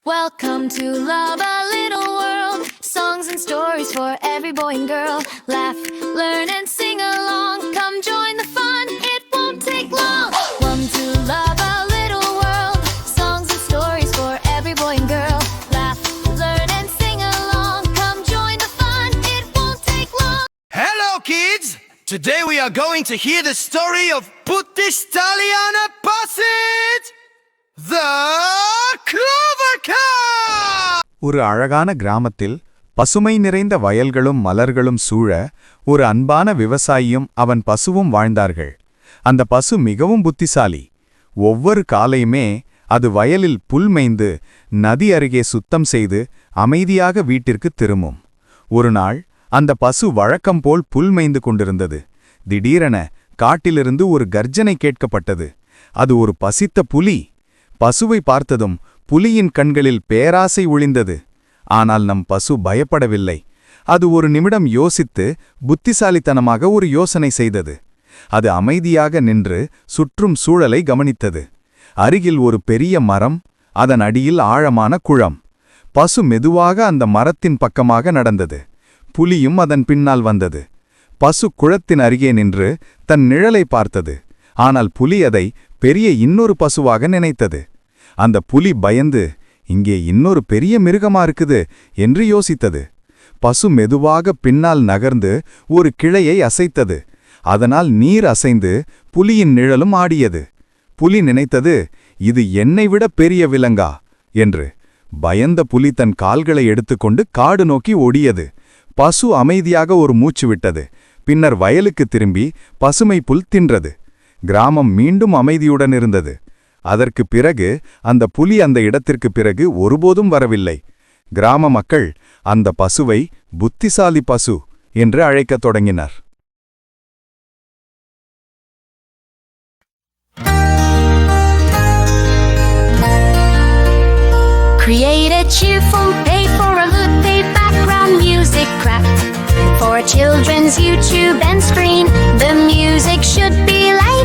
Welcome to Love a Little World. Songs and stories for every boy and girl. Laugh, learn, and sing along. Come join the fun, it won't take long. Welcome to Love a Little World. Songs and stories for every boy and girl. Laugh, learn, and sing along. Come join the fun, it won't take long. Hello, kids! Today we are going to hear the story of Puttistaliana Passit, the Clover Cow! ஒரு அழகான கிராமத்தில் பசுமை நிறைந்த வயல்களும் மலர்களும் சூழ ஒரு அன்பான விவசாயியும் அவன் பசுவும் வாழ்ந்தார்கள். அந்த பசு மிகவும் புத்திசாலி. ஒவ்வொரு காலையுமே அது வயலில் புல் மேய்ந்து நதி அருகே சுத்தம் செய்து அமைதியாக வீட்டிற்கு திரும்பும். ஒரு நாள் அந்த பசு வழக்கம் போல் புல் மேய்ந்து கொண்டிருந்தது. திடீரென காட்டிலிருந்து ஒரு கர்ஜனை கேட்கப்பட்டது. அது ஒரு பசித்த புலி. பசுவை பார்த்ததும் புலியின் கண்களில் பேராசை ஒளிந்தது. ஆனால் நம் பசு பயப்படவில்லை. அது ஒரு நிமிடம் யோசித்து புத்திசாலித்தனமாக ஒரு யோசனை செய்தது. அது அமைதியாக நின்று சுற்றும் சூழலை கவனித்தது. அருகில் ஒரு பெரிய மரம், அதன் அடியில் ஆழமான குளம். பசு மெதுவாக அந்த மரத்தின் பக்கமாக நடந்தது. புலியும் அதன் பின்னால் வந்தது. பசு குளத்தின் அருகே நின்று தன் நிழலை பார்த்தது. ஆனால் புலி அதை பெரிய இன்னொரு பசுவாக நினைத்தது. அந்த புலி பயந்து, இங்கே இன்னொரு பெரிய மிருகமா இருக்குது என்று யோசித்தது. பசு மெதுவாக பின்னால் நகர்ந்து ஒரு கிளையை அசைத்தது. அதனால் நீர் அசைந்து புலியின் நிழலும் ஆடியது. புலி நினைத்தது, இது என்னை விட பெரிய விலங்கா என்று. பயந்த புலி தன் கால்களை எடுத்துக்கொண்டு காடு நோக்கி ஓடியது. பசு அமைதியாக ஒரு மூச்சு விட்டது. பின்னர் வயலுக்கு திரும்பி பசுமை புல் தின்றது. கிராமம் மீண்டும் அமைதியுடன் இருந்தது. அதற்கு பிறகு அந்த புலி அந்த இடத்திற்கு பிறகு ஒருபோதும் வரவில்லை. கிராம மக்கள் அந்த பசுவை புத்திசாலி பசு என்று அழைக்கத் தொடங்கினர். Create a cheerful day for a good day. Background music cracked for children's YouTube and screen. The music should be like